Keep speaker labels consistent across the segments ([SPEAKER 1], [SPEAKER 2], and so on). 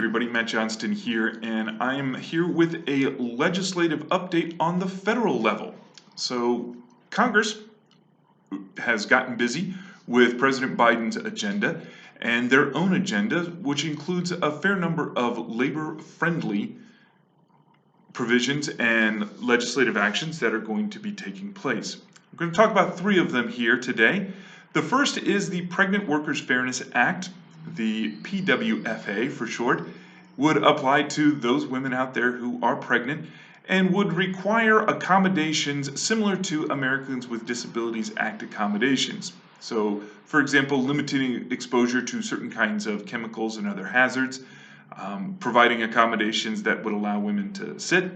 [SPEAKER 1] everybody, Matt Johnston here, and I am here with a legislative update on the federal level. So Congress has gotten busy with President Biden's agenda and their own agenda, which includes a fair number of labor-friendly provisions and legislative actions that are going to be taking place. We're going to talk about three of them here today. The first is the Pregnant Workers Fairness Act. The PWFA for short, would apply to those women out there who are pregnant and would require accommodations similar to Americans with Disabilities Act accommodations. So, for example, limiting exposure to certain kinds of chemicals and other hazards, providing accommodations that would allow women to sit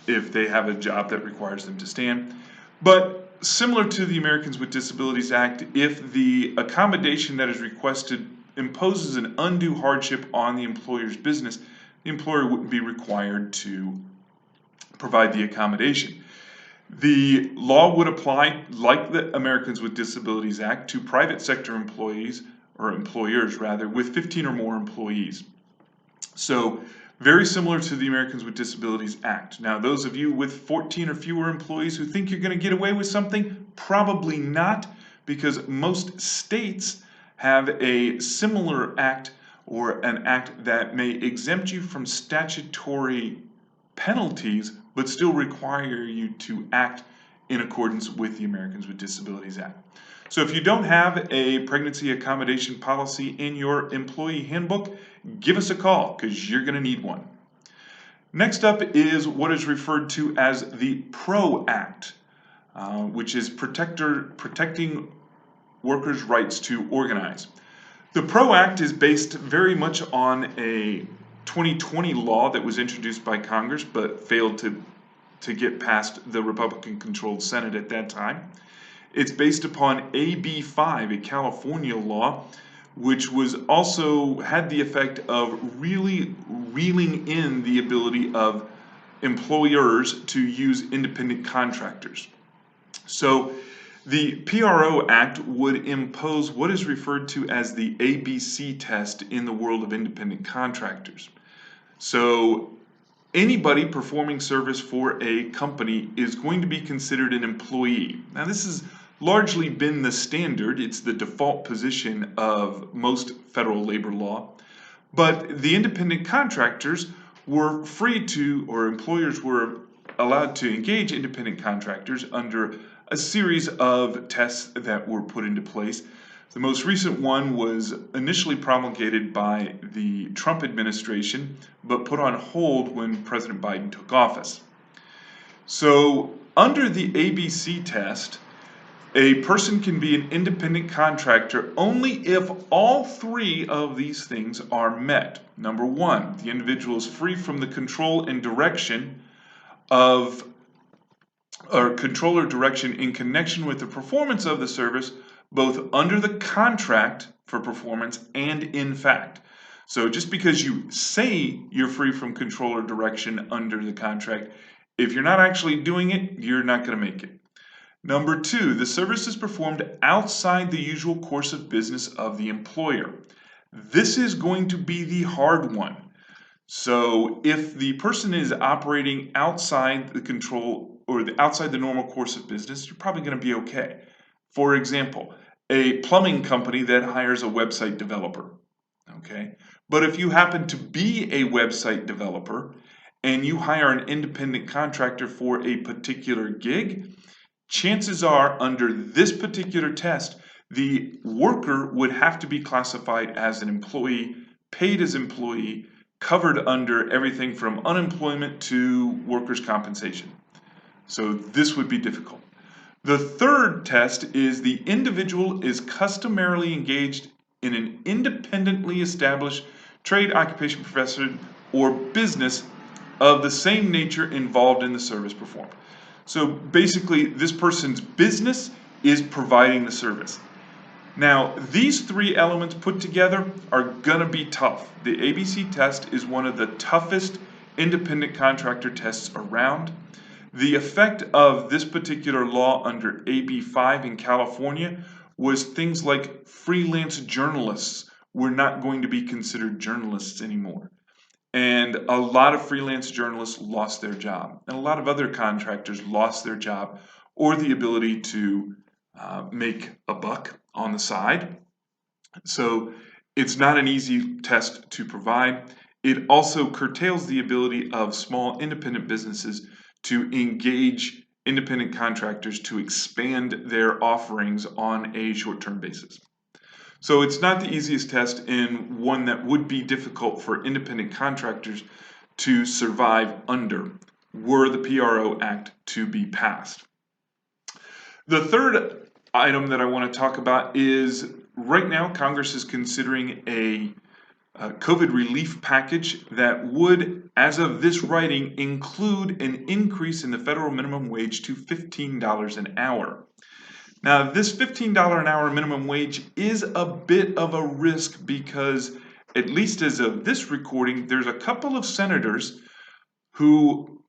[SPEAKER 1] if they have a job that requires them to stand. But similar to the Americans with Disabilities Act, if the accommodation that is requested imposes an undue hardship on the employer's business, the employer wouldn't be required to provide the accommodation. The law would apply, like the Americans with Disabilities Act, to private sector employees, or employers rather, with 15 or more employees. So, very similar to the Americans with Disabilities Act. Now, those of you with 14 or fewer employees who think you're going to get away with something, probably not, because most states have a similar act or an act that may exempt you from statutory penalties but still require you to act in accordance with the Americans with Disabilities Act. So if you don't have a pregnancy accommodation policy in your employee handbook, give us a call because you're going to need one. Next up is what is referred to as the PRO Act, which is protecting workers' rights to organize. The PRO Act is based very much on a 2020 law that was introduced by Congress but failed to get past the Republican-controlled Senate at that time. It's based upon AB 5, a California law, which was also had the effect of really reeling in the ability of employers to use independent contractors. So the PRO Act would impose what is referred to as the ABC test in the world of independent contractors. So anybody performing service for a company is going to be considered an employee. Now, this has largely been the standard. It's the default position of most federal labor law. But the independent contractors were free to, or employers were allowed to engage independent contractors under a series of tests that were put into place. The most recent one was initially promulgated by the Trump administration, but put on hold when President Biden took office. So, under the ABC test, a person can be an independent contractor only if all three of these things are met. Number one, the individual is free from the control and direction of or control or direction in connection with the performance of the service, both under the contract for performance and in fact. So just because you say you're free from control or direction under the contract, if you're not actually doing it, you're not going to make it. Number two, the service is performed outside the usual course of business of the employer. This is going to be the hard one. So if the person is operating outside the control or outside the normal course of business, you're probably going to be okay. For example, a plumbing company that hires a website developer, okay? But if you happen to be a website developer and you hire an independent contractor for a particular gig, chances are under this particular test, the worker would have to be classified as an employee, paid as employee, covered under everything from unemployment to workers' compensation. So this would be difficult. The third test is the individual is customarily engaged in an independently established trade, occupation, profession, or business of the same nature involved in the service performed. So basically, this person's business is providing the service. Now, these three elements put together are gonna be tough. The ABC test is one of the toughest independent contractor tests around. The effect of this particular law under AB 5 in California was things like freelance journalists were not going to be considered journalists anymore. And a lot of freelance journalists lost their job, and a lot of other contractors lost their job or the ability to make a buck on the side. So it's not an easy test to provide. It also curtails the ability of small independent businesses to engage independent contractors to expand their offerings on a short-term basis. So it's not the easiest test, and one that would be difficult for independent contractors to survive under were the PRO Act to be passed. The third item that I want to talk about is right now Congress is considering a COVID relief package that would, as of this writing, include an increase in the federal minimum wage to $15 an hour. Now, this $15 an hour minimum wage is a bit of a risk because, at least as of this recording, there's a couple of senators who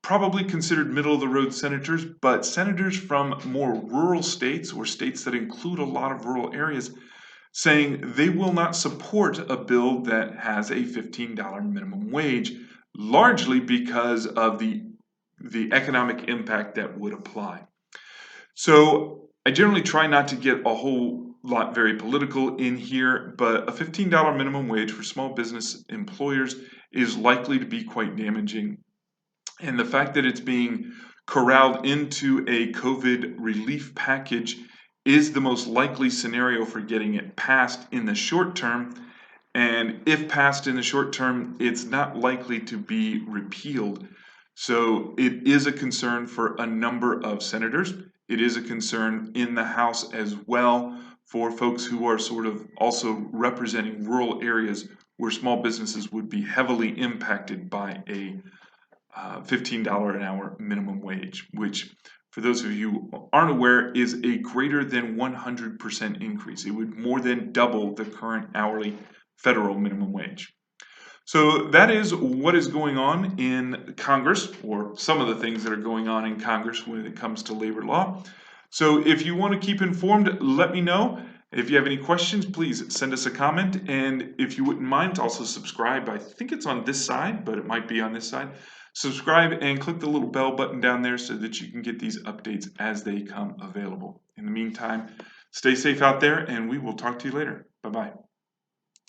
[SPEAKER 1] probably considered middle of the road senators, but senators from more rural states or states that include a lot of rural areas saying they will not support a bill that has a $15 minimum wage, largely because of the economic impact that would apply. So I generally try not to get a whole lot very political in here, but a $15 minimum wage for small business employers is likely to be quite damaging. And the fact that it's being corralled into a COVID relief package is the most likely scenario for getting it passed in the short term. And if passed in the short term, it's not likely to be repealed. So it is a concern for a number of senators. It is a concern in the House as well for folks who are sort of also representing rural areas where small businesses would be heavily impacted by a $15 an hour minimum wage, which, for those of you who aren't aware, is a greater than 100% increase. It would more than double the current hourly federal minimum wage. So that is what is going on in Congress, or some of the things that are going on in Congress when it comes to labor law. So if you want to keep informed, let me know. If you have any questions, please send us a comment. And if you wouldn't mind, also subscribe. I think it's on this side, but it might be on this side. Subscribe and click the little bell button down there so that you can get these updates as they come available. In the meantime, stay safe out there, and we will talk to you later. Bye-bye.